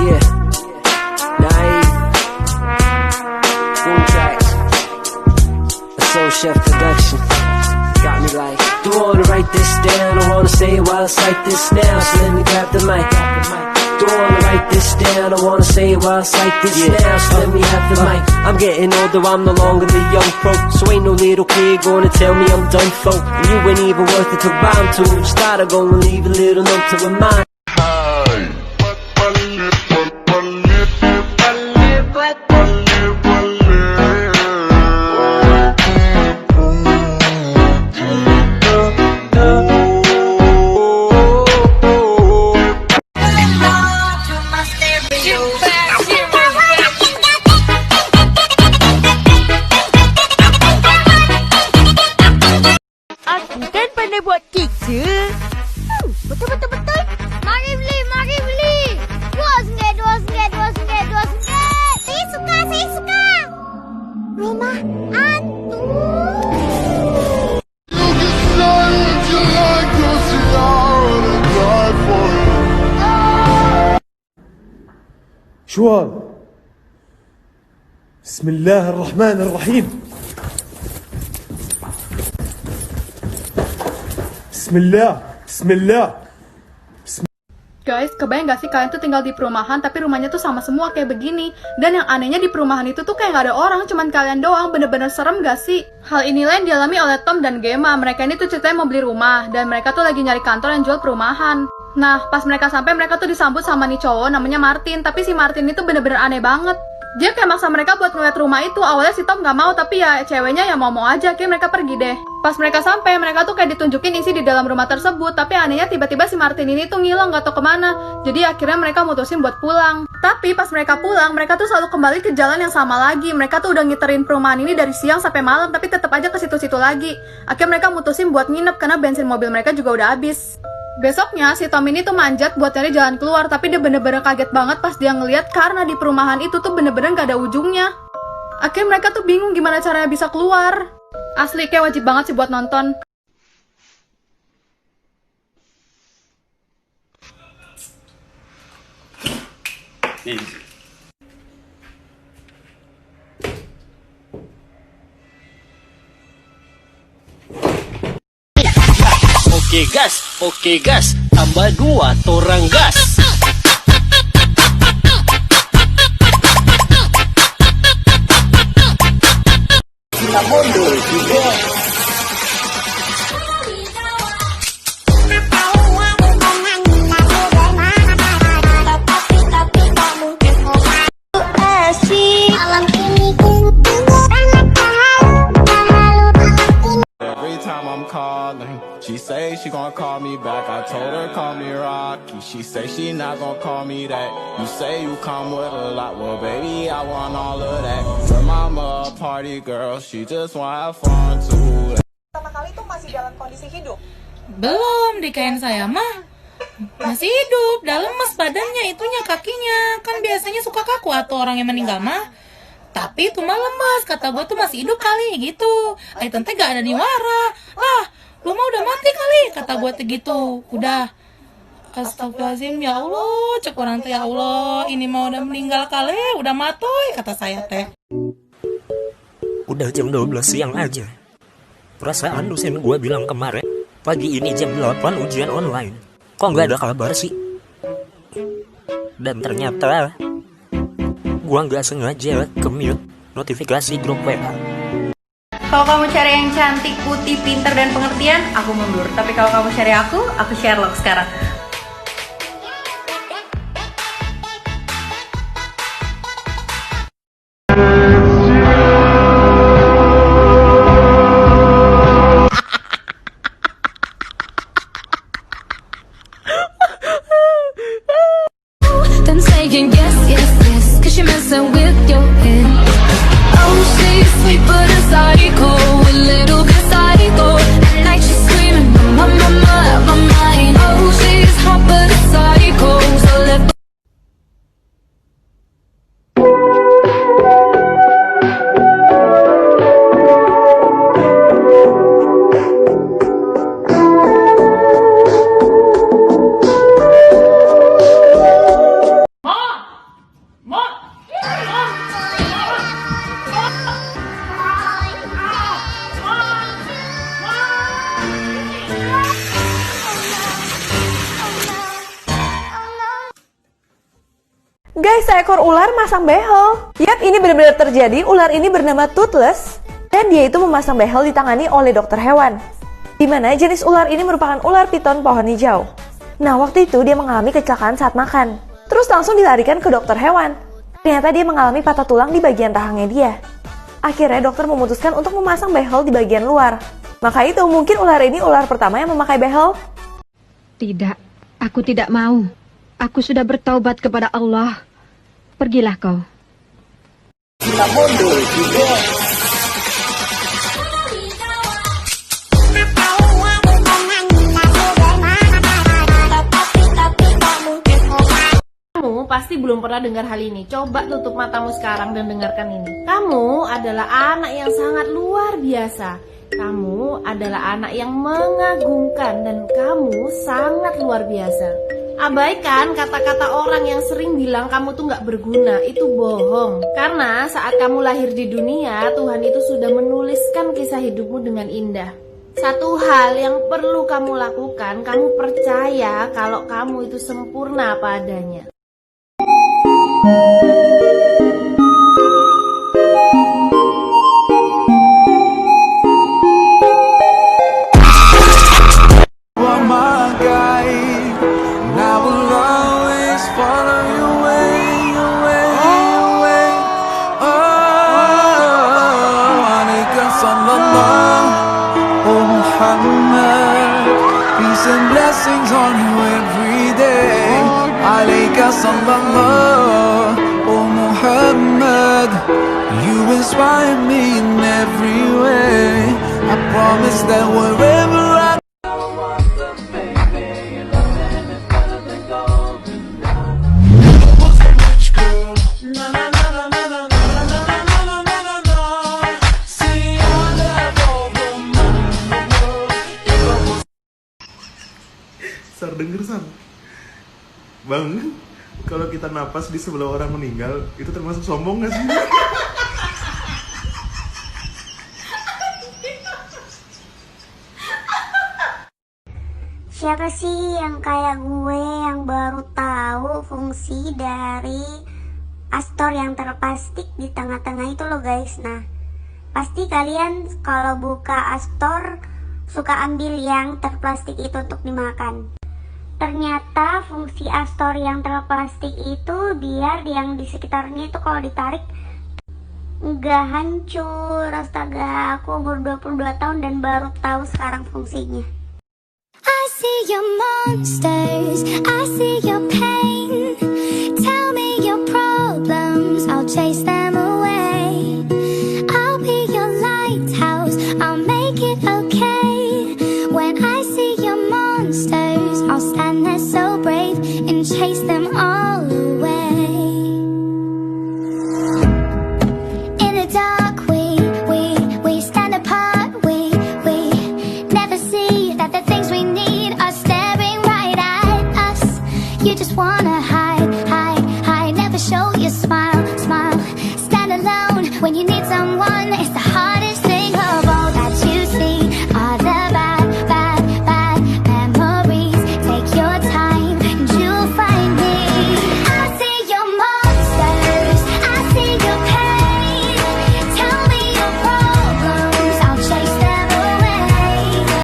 Yeah, Naive, Boom Tracks, a Soul Chef production. Got me like, don't wanna write this down, I wanna say it while I cite this now. So let me grab the mic. Don't wanna write this down, I wanna say it while I cite this now. So let me have the mic. I'm getting older, I'm no longer the young pro. So ain't no little kid gonna tell me I'm done for. And you ain't even worth it to rhyme to. Just thought I'd go and leave a little note to remind. Aku kan pandai buat kek je. Betul. Mari beli. Dua singgit. Saya suka. Rumah hantu. شوال بسم الله الرحمن الرحيم بسم الله. Guys, kebayang gak sih kalian tuh tinggal di perumahan tapi rumahnya tuh sama semua kayak begini. Dan yang anehnya di perumahan itu tuh kayak gak ada orang, cuman kalian doang. Bener-bener serem gak sih? Hal inilah yang dialami oleh Tom dan Gemma. Mereka ini tuh ceritanya mau beli rumah dan mereka tuh lagi nyari kantor yang jual perumahan. Nah, pas mereka sampai, mereka tuh disambut sama nih cowok namanya Martin. Tapi si Martin itu bener-bener aneh banget. Dia kayak maksa mereka buat ngeliat rumah itu. Awalnya si Tom gak mau, tapi ya ceweknya ya mau-mau aja. Kayak mereka pergi deh. Pas mereka sampai, mereka tuh kayak ditunjukin isi di dalam rumah tersebut. Tapi anehnya tiba-tiba si Martin ini tuh ngilang, gak tau kemana. Jadi akhirnya mereka mutusin buat pulang. Tapi pas mereka pulang, mereka tuh selalu kembali ke jalan yang sama lagi. Mereka tuh udah ngiterin perumahan ini dari siang sampai malam, tapi tetap aja ke situ-situ lagi. Akhirnya mereka mutusin buat nginep karena bensin mobil mereka juga udah habis. Besoknya, si Tom ini tuh manjat buat nyari jalan keluar, tapi dia bener-bener kaget banget pas dia ngeliat karena di perumahan itu tuh bener-bener gak ada ujungnya. Akhirnya mereka tuh bingung gimana caranya bisa keluar. Asli, kayak wajib banget sih buat nonton. Oke gas, tambah 2 torang gas. Kita mundur juga. She say she gonna call me back. I told her call me Rocky. She say she not gonna call me that. You say you come with a lot. Well, baby, I want all of that. Her mama a party girl. She just wanna have fun too. Pertama kali itu masih dalam kondisi hidup? Belum, di kain saya mah masih hidup, udah lemes badannya, itunya kakinya. Kan biasanya suka kaku atau orang yang meninggal mah. Tapi itu mah lemes, kata gue tuh masih hidup kali gitu. Tante gak ada niwara. Lah, lu mah udah mati kali, kata gue tuh gitu. Udah, astagfirullahaladzim, ya Allah, cek orang tuh ya Allah, ini mah udah meninggal kali, udah matoy, kata saya teh. Udah jam 12 siang aja. Perasaan dosen gue bilang kemarin, pagi ini jam 8 ujian online. Kok gak ada kabar sih? Dan ternyata, gue gak sengaja ke-mute notifikasi grup WA. Kalau kamu cari yang cantik, putih, pintar, dan pengertian, aku mundur. Tapi kalau kamu cari aku Sherlock sekarang. Then saying yes, cause you're messing with your head. Oh, she's sweet but a psycho, a little bit psycho. At night she's screaming, mama, my mind. Oh, she's hot but a psycho, so let Guys, seekor ular masang behel. Yap, ini benar-benar terjadi. Ular ini bernama Toothless dan dia itu memasang behel ditangani oleh dokter hewan. Dimana jenis ular ini merupakan ular piton pohon hijau. Nah, waktu itu dia mengalami kecelakaan saat makan. Terus langsung dilarikan ke dokter hewan. Ternyata dia mengalami patah tulang di bagian rahangnya dia. Akhirnya dokter memutuskan untuk memasang behel di bagian luar. Maka itu mungkin ular ini ular pertama yang memakai behel. Tidak, aku tidak mau. Aku sudah bertaubat kepada Allah. Pergilah kau. Kamu pasti belum pernah dengar hal ini. Coba tutup matamu sekarang dan dengarkan ini. Kamu adalah anak yang sangat luar biasa. Kamu adalah anak yang mengagumkan dan kamu sangat luar biasa. Abaikan kata-kata orang yang sering bilang kamu tuh gak berguna. Itu bohong. Karena saat kamu lahir di dunia, Tuhan itu sudah menuliskan kisah hidupmu dengan indah. Satu hal yang perlu kamu lakukan, kamu percaya kalau kamu itu sempurna apa adanya. Peace and blessings on you every day. Alayka sallallahu, oh Muhammad. You inspire me in every way. I promise that wherever I Sar, denger Sar. Bang, kalau kita napas di sebelah orang meninggal, itu termasuk sombong gak sih? Siapa sih yang kayak gue yang baru tahu fungsi dari Astor yang terplastik di tengah-tengah itu loh guys. Nah, pasti kalian kalau buka Astor suka ambil yang terplastik itu untuk dimakan. Ternyata fungsi Astor yang terplastik itu biar yang di sekitarnya itu kalau ditarik nggak hancur. Astaga, aku umur 22 tahun dan baru tahu sekarang fungsinya. I see your monsters, I see your pain. Tell me your problems, I'll chase them away. I'll be your lighthouse, I'll make it okay. When I see your monsters, I'll stand there so brave and chase them all away. In the dark we stand apart, we never see that the things we need are staring right at us. You just wanna hide, never show your smile. Stand alone when you need someone, it's the